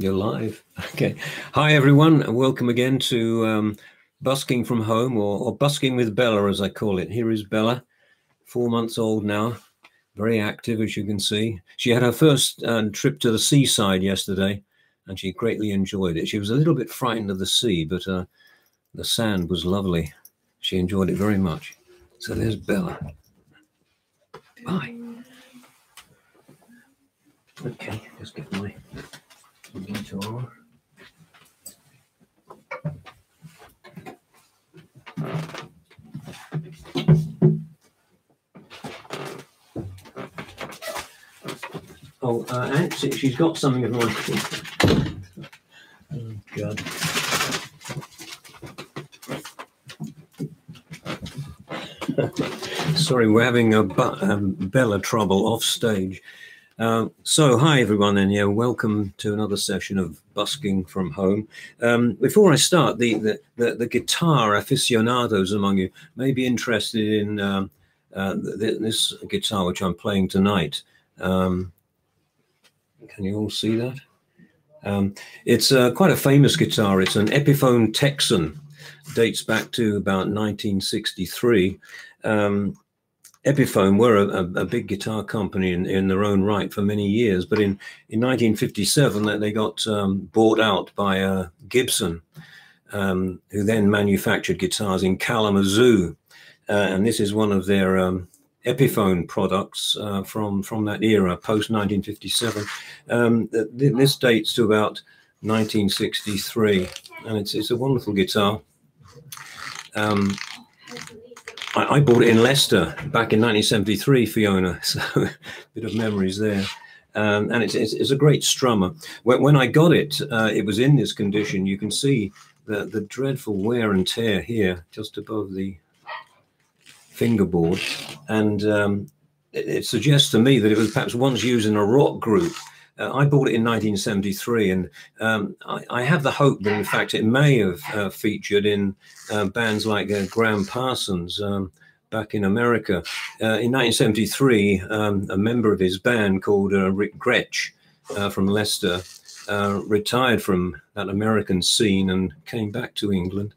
You're live. Okay. Hi, everyone, and welcome again to Busking from Home, or Busking with Bella, as I call it. Here is Bella, 4 months old now, very active, as you can see. She had her first trip to the seaside yesterday, and she greatly enjoyed it. She was a little bit frightened of the sea, but the sand was lovely. She enjoyed it very much. So there's Bella. Bye. Okay, just get my guitar. Oh, actually, she's got something of mine. Oh, God. Sorry, we're having a Bella trouble off stage. So, hi, everyone, and welcome to another session of Busking from Home. Before I start, the guitar aficionados among you may be interested in this guitar which I'm playing tonight. Can you all see that? It's quite a famous guitar. It's an Epiphone Texan, dates back to about 1963. Epiphone were a big guitar company in their own right for many years, but in 1957 they got bought out by Gibson, who then manufactured guitars in Kalamazoo, and this is one of their Epiphone products from that era, post 1957. This dates to about 1963, and it's a wonderful guitar. I bought it in Leicester back in 1973, Fiona, so a bit of memories there. And it's a great strummer. When I got it, it was in this condition. You can see the dreadful wear and tear here, just above the fingerboard. And it suggests to me that it was perhaps once used in a rock group. I bought it in 1973, and I have the hope that, in fact, it may have featured in bands like Graham Parsons back in America. In 1973, a member of his band called Rick Gretsch from Leicester retired from that American scene and came back to England.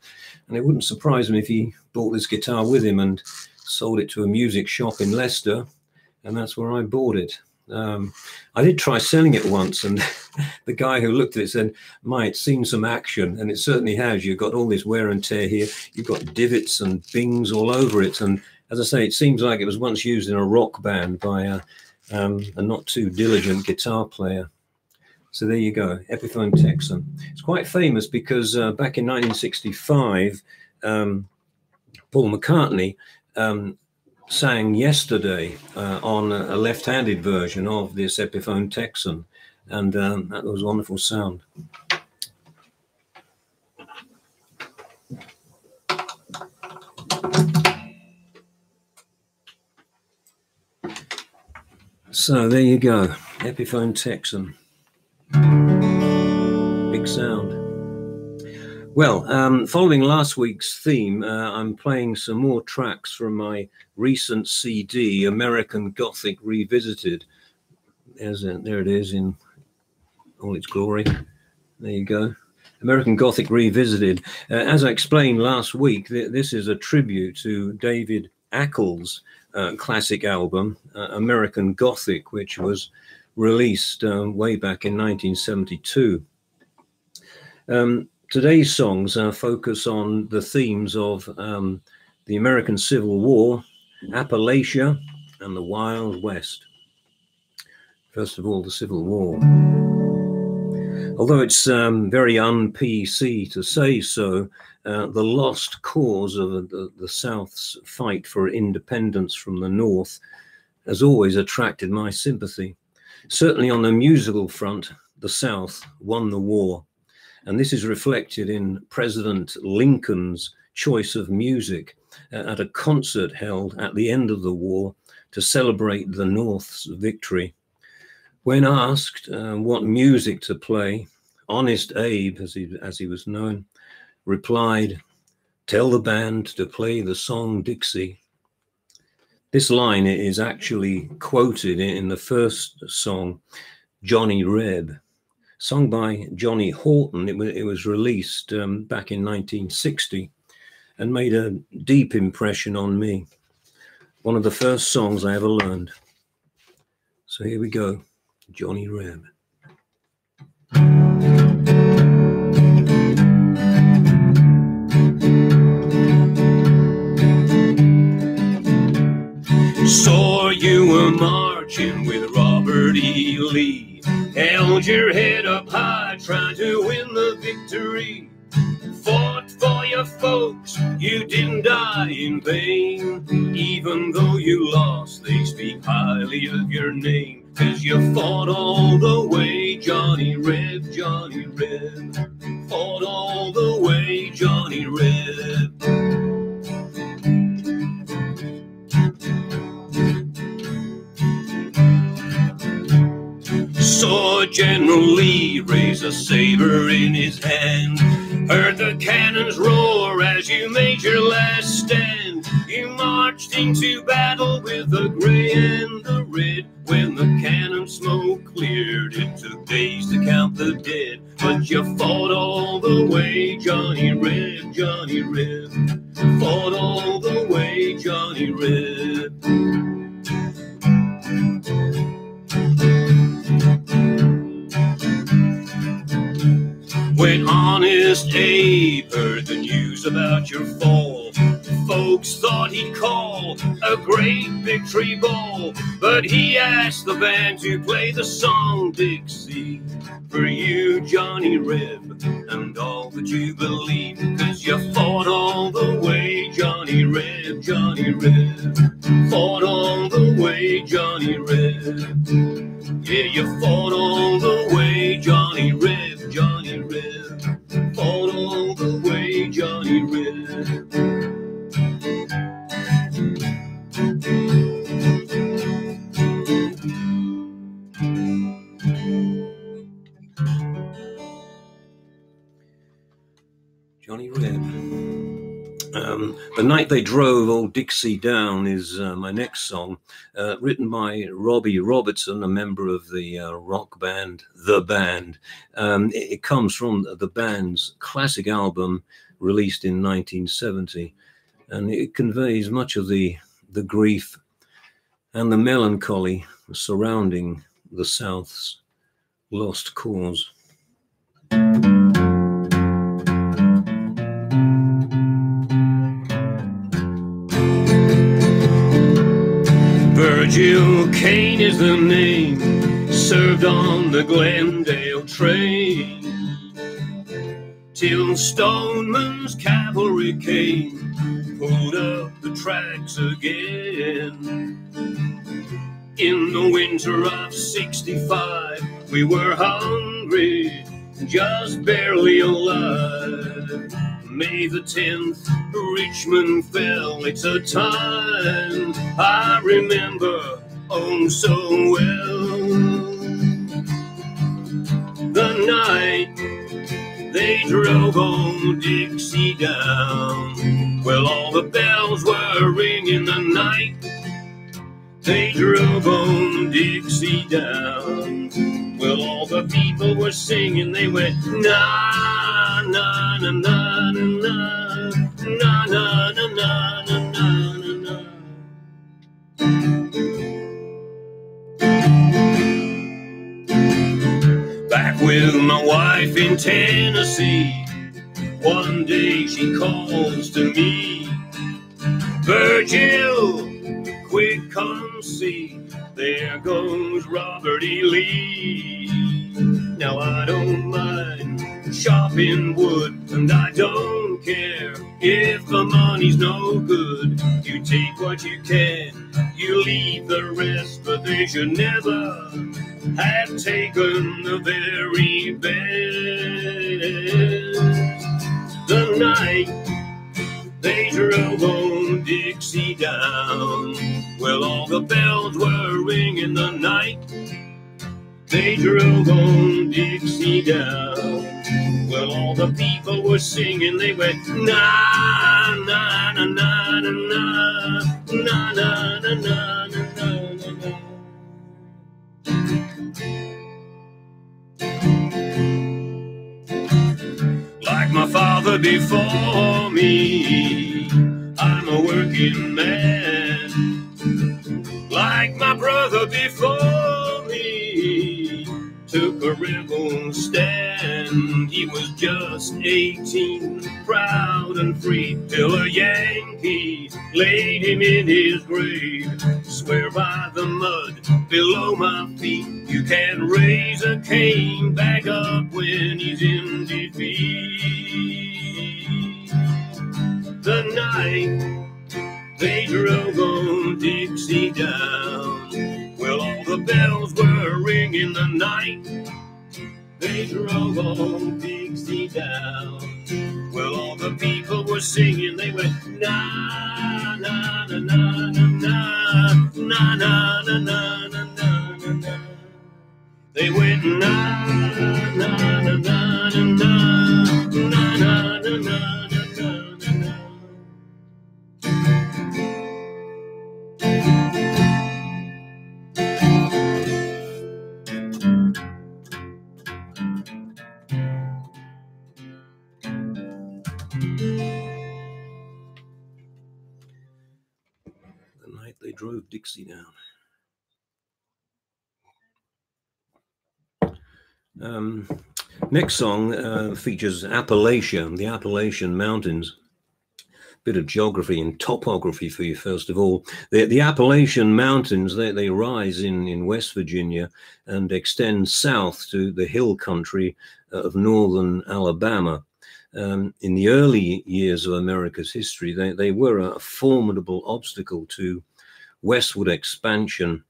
And it wouldn't surprise me if he brought this guitar with him and sold it to a music shop in Leicester, and that's where I bought it. I did try selling it once, and the guy who looked at it said, "My, it's seen some action," and it certainly has. You've got all this wear and tear here. You've got divots and bings all over it, and as I say, it seems like it was once used in a rock band by a not too diligent guitar player. So there you go, Epiphone Texan. It's quite famous because back in 1965, Paul McCartney sang Yesterday on a left-handed version of this Epiphone Texan, and that was a wonderful sound. So there you go, Epiphone Texan. Big sound. Well, following last week's theme, I'm playing some more tracks from my recent CD, American Gothic Revisited. There it is in all its glory. There you go. American Gothic Revisited. As I explained last week, this is a tribute to David Ackles' classic album, American Gothic, which was released way back in 1972. Today's songs focus on the themes of the American Civil War, Appalachia, and the Wild West. First of all, the Civil War. Although it's very un-PC to say so, the lost cause of the South's fight for independence from the North has always attracted my sympathy. Certainly on the musical front, the South won the war. And this is reflected in President Lincoln's choice of music at a concert held at the end of the war to celebrate the North's victory. When asked what music to play, Honest Abe, as he was known, replied, "Tell the band to play the song Dixie." This line is actually quoted in the first song, Johnny Reb. sung by Johnny Horton. It was released back in 1960 and made a deep impression on me. One of the first songs I ever learned. So here we go, Johnny Reb. Saw you were marching with Robert E. Lee. Held your head up high, trying to win the victory. Fought for your folks, you didn't die in vain. Even though you lost, they speak highly of your name. 'Cause you fought all the way, Johnny Reb, Johnny Reb. Fought all the way, Johnny Reb. Saw General Lee raise a saber in his hand. Heard the cannons roar as you made your last stand. You marched into battle with the gray and the red. When the cannon smoke cleared, it took days to count the dead. But you fought all the way, Johnny Reb, Johnny Reb. Fought all the way, Johnny Reb. When Honest Abe heard the news about your fall, folks thought he'd call a great victory ball. But he asked the band to play the song Dixie for you, Johnny Reb, and all that you believe. 'Cause you fought all the way, Johnny Reb, Johnny Reb. Fought all the way, Johnny Reb. Yeah, you fought all the way, Johnny Reb, Johnny Reb. Fought all the way, Johnny Reb. Johnny Reb. The Night They Drove Old Dixie Down is my next song, written by Robbie Robertson, a member of the rock band The Band. It comes from the band's classic album released in 1970, and it conveys much of the grief and the melancholy surrounding the South's lost cause. Virgil Kane is the name, served on the Glendale train, till Stoneman's cavalry came, pulled up the tracks again. In the winter of '65, we were hungry, just barely alive. May the 10th, Richmond fell. It's a time I remember oh so well. The night they drove old Dixie down. Well, all the bells were ringing the night they drove old Dixie down. Well, all the people were singing, they went na na na na na na na na na na na na. Back with my wife in Tennessee, one day she calls to me, Virgil, quick come see, there goes Robert E. Lee. Now I don't mind chopping wood, and I don't care if the money's no good. You take what you can, you leave the rest, but they should never have taken the very best. The night they drove old Dixie down, well, all the bells were ringing the night they drove old Dixie down. Well, all the people were singing, they went na na na na na na na na na na na na. brother before me. I'm a working man, like my brother before me. Took a rebel stand. He was just 18, proud and free, till a Yankee laid him in his grave. Swear by the mud below my feet, you can't raise a cane back up when he's in defeat. The night they drove on Dixie down, well, all the bells were ringing the night they drove on Dixie down. Well, all the people were singing, they went na na na na na na na na na na na na. They went na na na na na na na na na na. The night they drove Dixie down. Next song features Appalachia, the Appalachian Mountains. Bit of geography and topography for you, first of all. The Appalachian Mountains, they rise in West Virginia and extend south to the hill country of northern Alabama. In the early years of America's history, they were a formidable obstacle to westward expansion.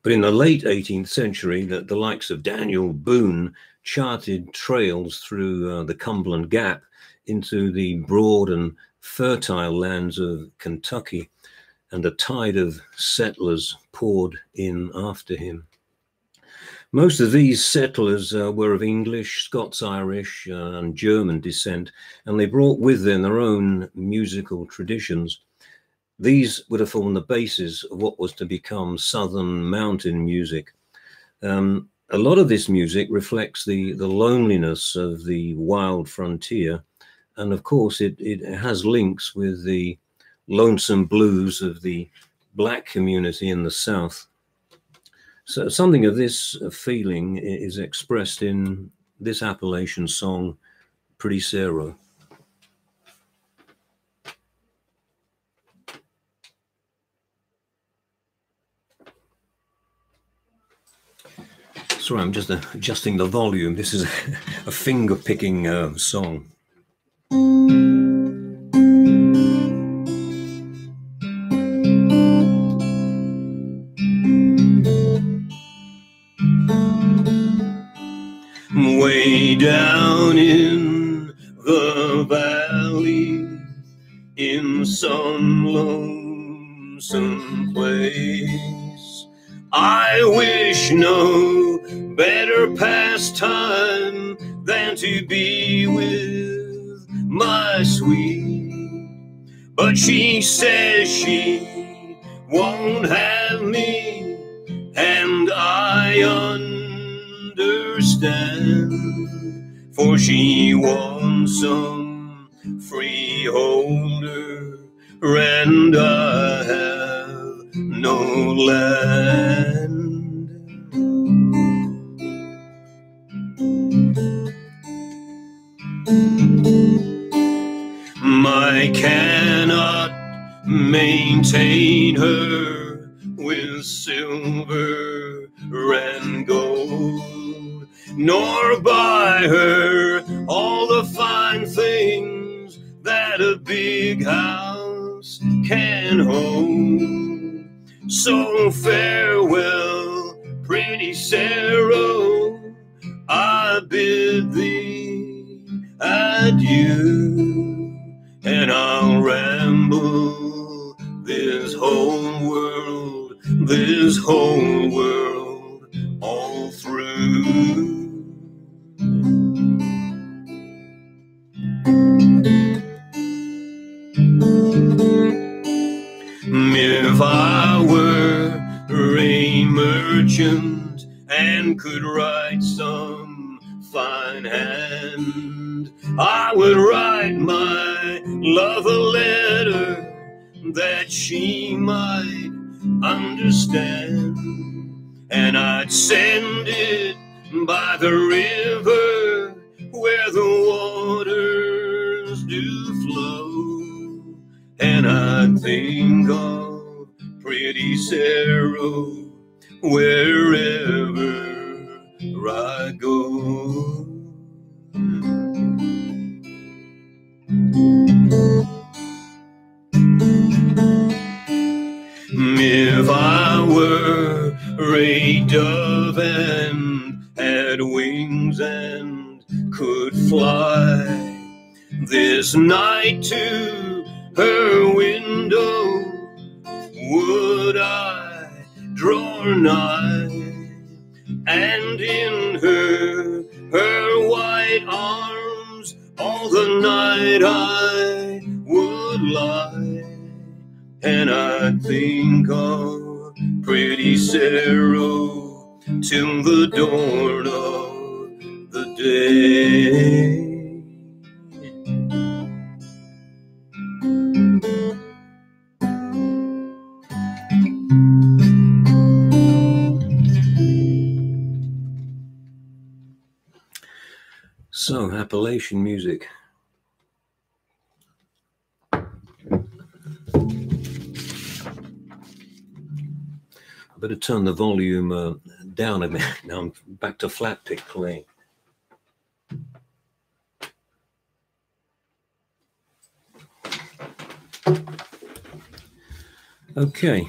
But in the late 18th century, the likes of Daniel Boone charted trails through the Cumberland Gap into the broad and fertile lands of Kentucky, and a tide of settlers poured in after him. Most of these settlers were of English, Scots-Irish, and German descent, and they brought with them their own musical traditions. These would have formed the basis of what was to become Southern mountain music. A lot of this music reflects the loneliness of the wild frontier, and of course it has links with the lonesome blues of the Black community in the South. So something of this feeling is expressed in this Appalachian song, Pretty Sarah. Sorry, I'm just adjusting the volume. This is a finger-picking song. Way down in the valley, in some lonesome place, I wish no better pastime than to be with my sweet. But she says she won't have me, and I understand, for she wants some freeholder, and I have no land. I cannot maintain her with silver and gold, nor buy her all the fine things that a big house can hold. So farewell, pretty Sarah, I bid thee adieu, and I'll ramble this whole world all through. If I were a merchant and could write some fine hand. I would write my love a letter that she might understand, and I'd send it by the river where the waters do flow, and I'd think of pretty Sarah wherever I go. If I were a dove and had wings and could fly this night to her window, would I draw nigh, and in her white arms all the night I would lie, and I'd think of pretty Sarah till the dawn of the day. So, Appalachian music. I better turn the volume down a bit. Now I'm back to flat pick playing. Okay.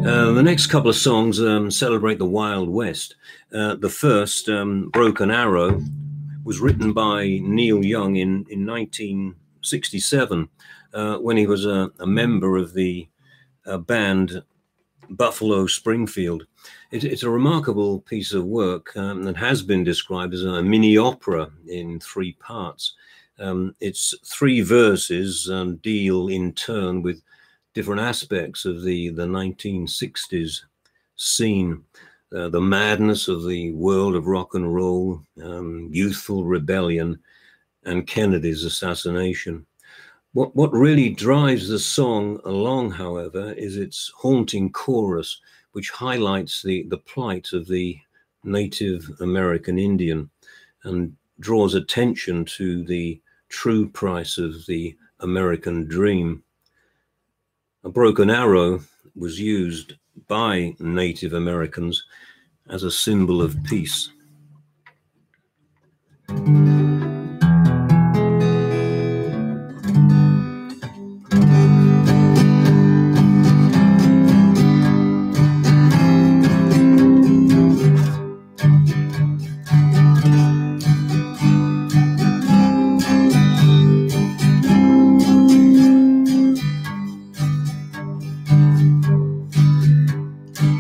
The next couple of songs celebrate the Wild West. The first, Broken Arrow, was written by Neil Young in 1967 when he was a member of the band Buffalo Springfield. It's a remarkable piece of work that has been described as a mini opera in 3 parts. Its 3 verses deal in turn with different aspects of the 1960s scene, the madness of the world of rock and roll, youthful rebellion, and Kennedy's assassination. What really drives the song along, however, is its haunting chorus, which highlights the plight of the Native American Indian and draws attention to the true price of the American dream. A broken arrow was used by Native Americans as a symbol of peace.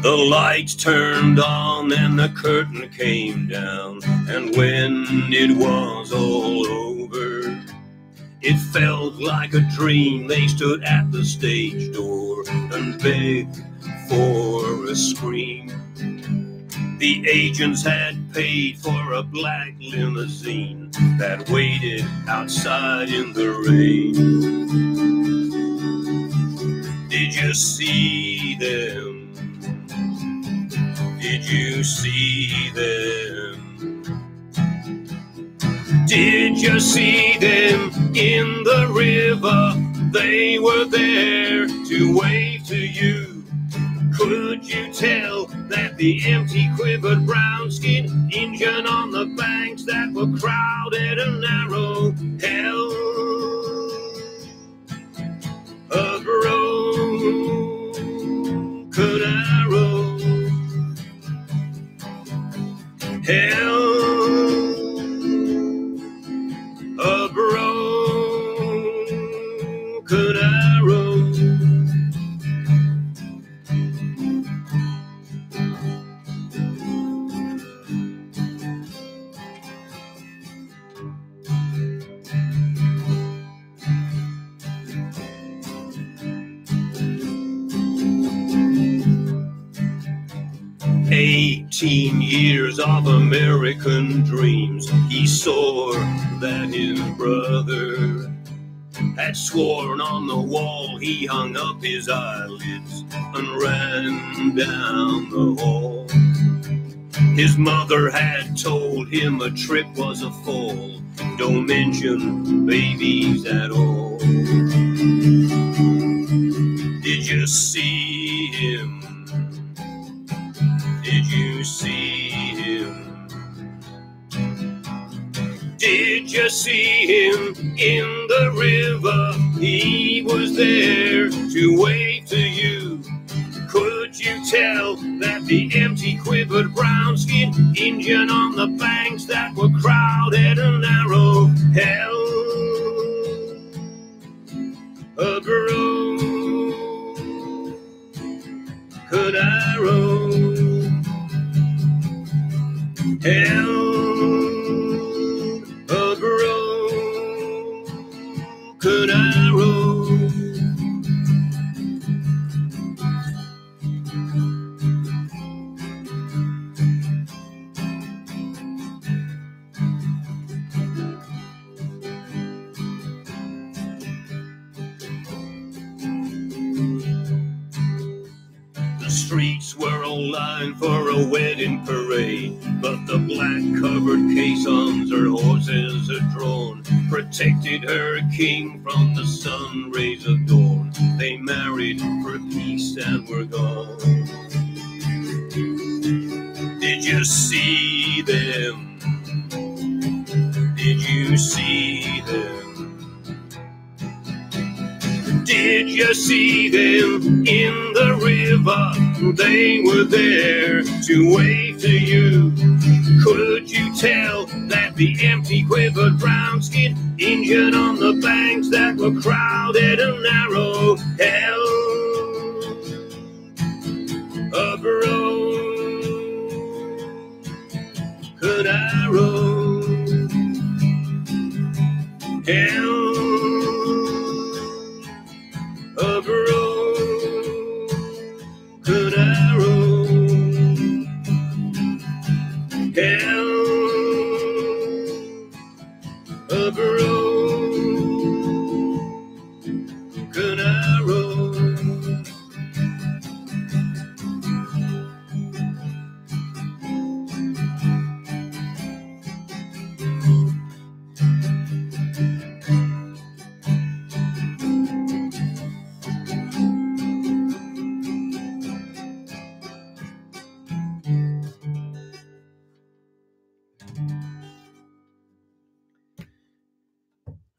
The lights turned on and the curtain came down, and when it was all over, it felt like a dream. They stood at the stage door and begged for a scream. The agents had paid for a black limousine that waited outside in the rain. Did you see them? Did you see them? Did you see them in the river? They were there to wave to you. Could you tell that the empty, quivered, brown-skinned Injun on the banks that were crowded and narrow held a broken arrow? Held a broken arrow. 18 years of American dreams. He saw that his brother had sworn on the wall. He hung up his eyelids and ran down the hall. His mother had told him a trip was a fall. Don't mention babies at all. Did you see him? Did you see him? Did you see him in the river? He was there to wave to you. Could you tell that the empty, quivered, brown-skinned Indian on the banks that were crowded and narrow held a broken arrow? Held a broken arrow. The streets were all lined for a wedding parade, but the black-covered caissons her horses had drawn protected her king from the sun rays of dawn. They married for peace and were gone. Did you see them? Did you see them? Did you see them in the river? They were there to wave to you. Could you tell that the empty, quivered, brown-skinned Indian on the banks that were crowded and narrow held a broken arrow? Held a broken arrow. Held a broken arrow.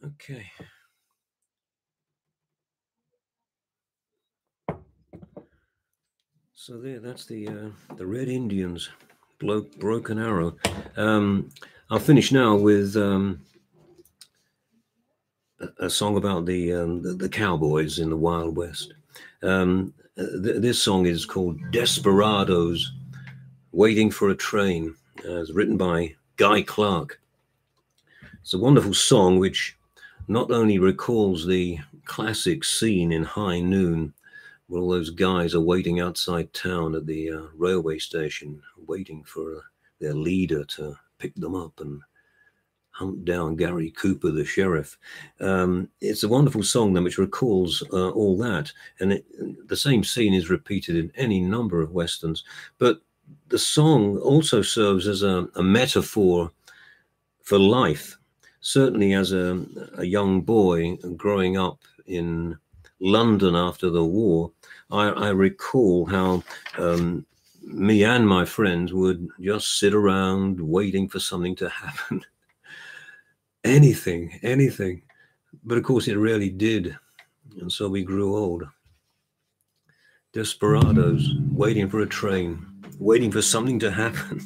Okay. So that's the Red Indians, Broken Arrow. I'll finish now with a song about the cowboys in the Wild West. This song is called Desperados, Waiting for a Train. It's written by Guy Clark. It's a wonderful song which not only recalls the classic scene in High Noon, where all those guys are waiting outside town at the railway station, waiting for their leader to pick them up and hunt down Gary Cooper, the sheriff. It's a wonderful song then, which recalls all that. And the same scene is repeated in any number of Westerns. But the song also serves as a metaphor for life. Certainly as a young boy growing up in London after the war, I recall how me and my friends would just sit around waiting for something to happen. Anything. But of course it really did. And so we grew old. Desperados, waiting for a train, waiting for something to happen.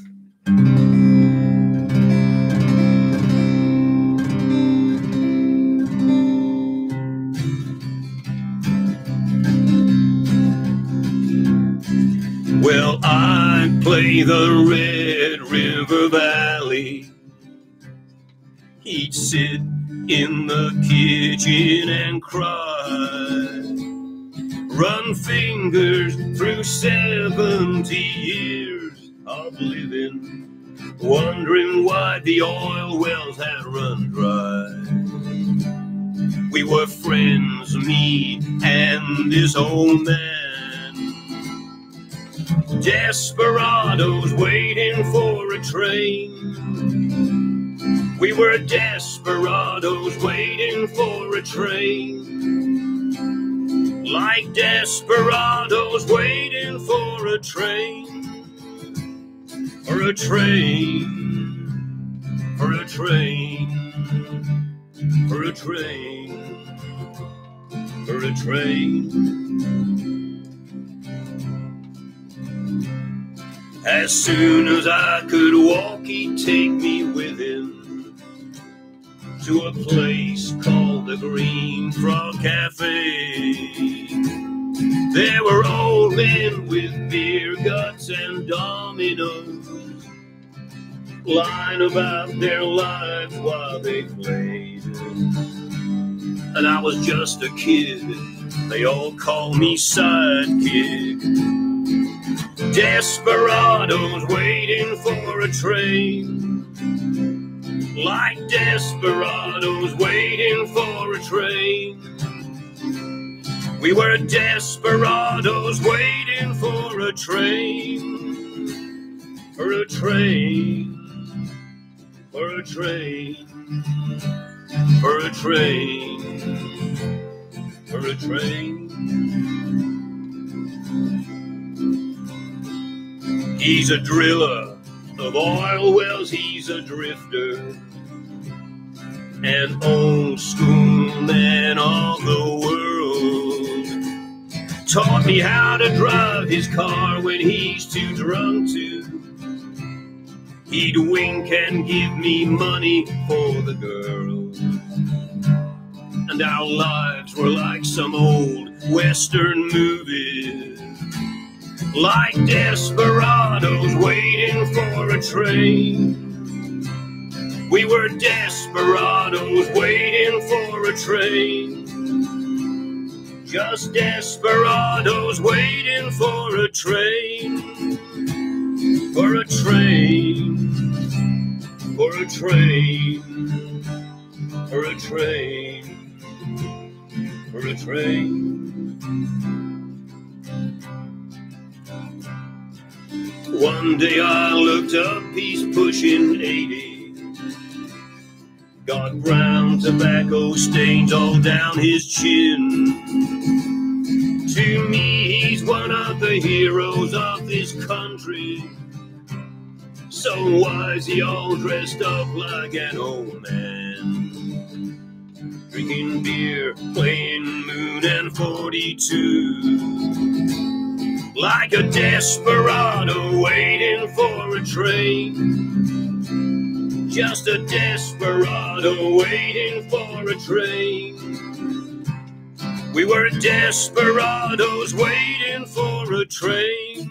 Well, I'd play the Red River Valley. He'd sit in the kitchen and cry, run fingers through 70 years of living, wondering why the oil wells had run dry. We were friends, me and this old man, desperados waiting for a train. We were desperados waiting for a train, like desperados waiting for a train, for a train, for a train, for a train, for a train. As soon as I could walk, he'd take me with him to a place called the Green Frog Cafe. There were old men with beer guts and dominoes, lying about their lives while they played. And I was just a kid, they all called me sidekick. Desperados waiting for a train, like desperados waiting for a train. We were desperados waiting for a train, for a train, for a train, for a train, for a train. He's a driller of oil wells, he's a drifter, an old school man of the world. Taught me how to drive his car when he's too drunk to. He'd wink and give me money for the girl. And our lives were like some old Western movie, like desperados waiting for a train. We were desperados waiting for a train, just desperados waiting for a train, for a train, for a train, for a train, for a train. One day I looked up, he's pushing 80. Got brown tobacco stains all down his chin. To me, he's one of the heroes of this country. So why is he all dressed up like an old man? Drinking beer, playing Moon and 42. Like a desperado waiting for a train. Just a desperado waiting for a train. We were desperados waiting for a train.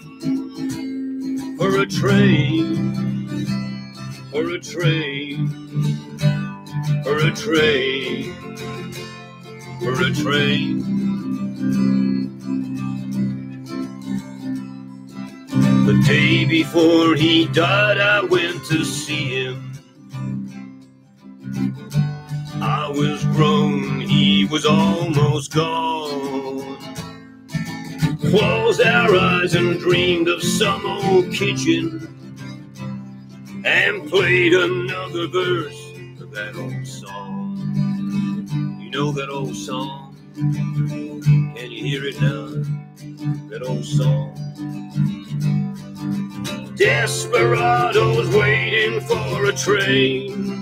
For a train. For a train. For a train. For a train. The day before he died, I went to see him. I was grown, he was almost gone. Closed our eyes and dreamed of some old kitchen, and played another verse of that old song. You know that old song? Can you hear it now? That old song. Desperados waiting for a train.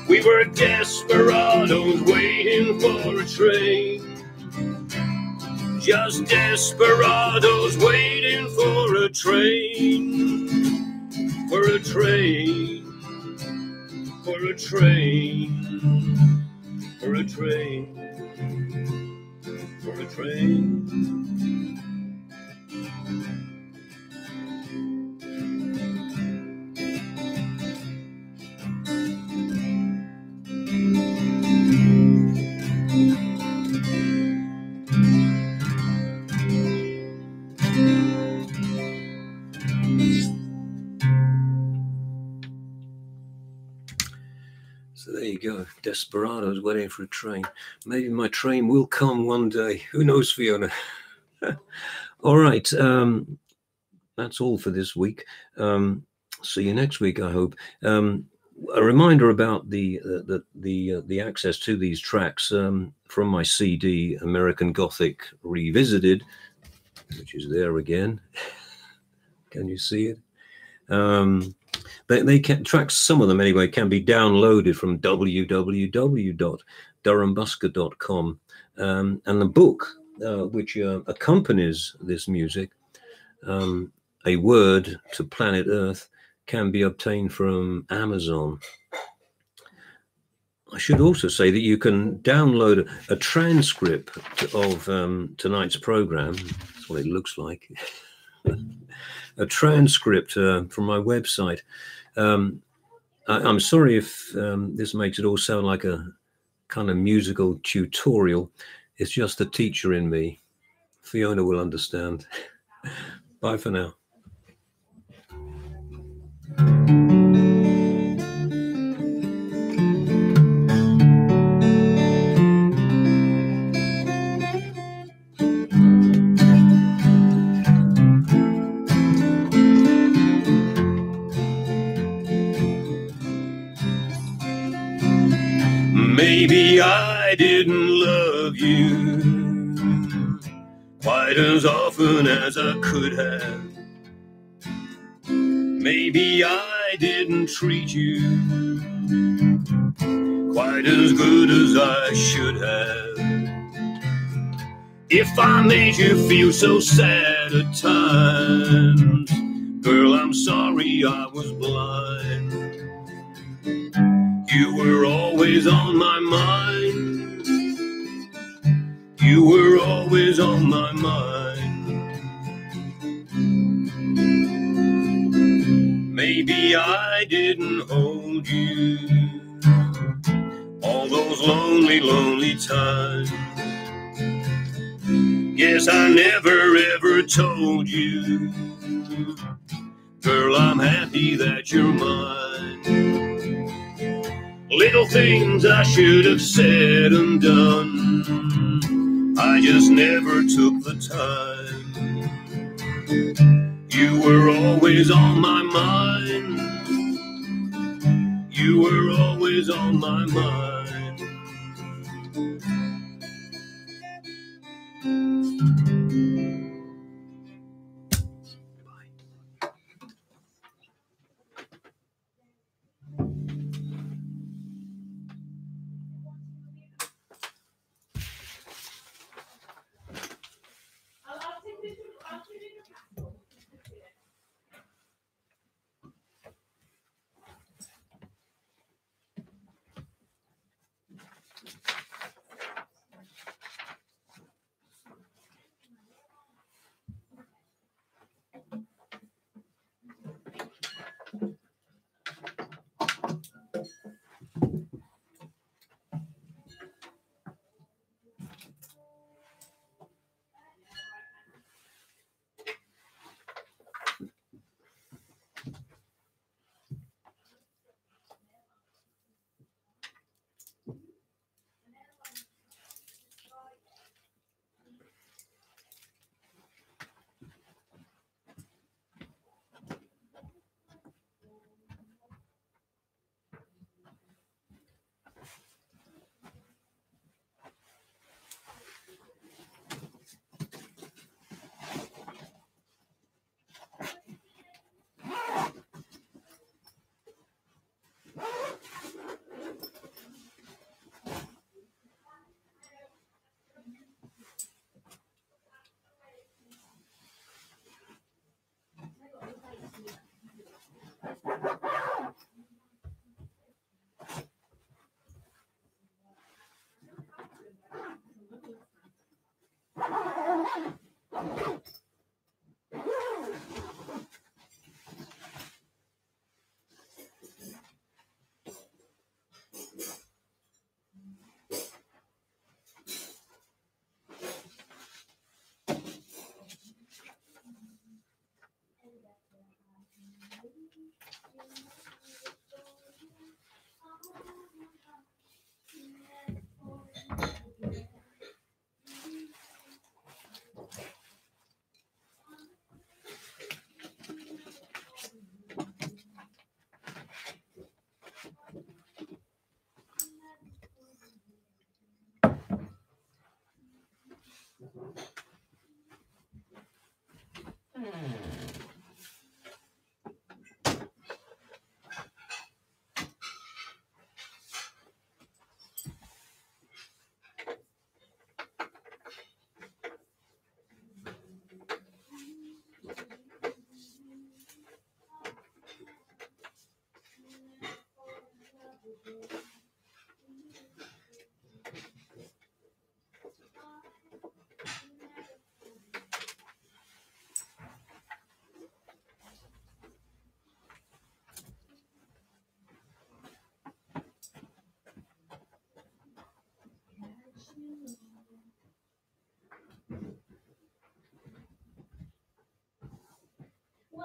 We were desperados waiting for a train. Just desperados waiting for a train. For a train. For a train. For a train. For a train. you go. Desperados waiting for a train. Maybe my train will come one day. Who knows, Fiona? All right. That's all for this week. See you next week, I hope. A reminder about the access to these tracks from my CD, American Gothic Revisited, which is there again. Can you see it? They can tracks, some of them anyway, can be downloaded from www.durhambusker.com, and the book which accompanies this music, A Word to Planet Earth, can be obtained from Amazon. I should also say that you can download a transcript of tonight's program. That's what it looks like. A transcript from my website. I'm sorry if this makes it all sound like a kind of musical tutorial. It's just the teacher in me. Fiona will understand. Bye for now. Maybe I didn't love you quite as often as I could have. Maybe I didn't treat you quite as good as I should have. If I made you feel so sad at times, girl, I'm sorry I was blind. You were always on my mind. You were always on my mind. Maybe I didn't hold you all those lonely, lonely times. Yes, I never ever told you, girl, I'm happy that you're mine. Little things I should have said and done, I just never took the time. You were always on my mind. You were always on my mind.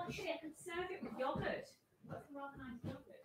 actually, I can serve it with yogurt. That's a rather nice yogurt.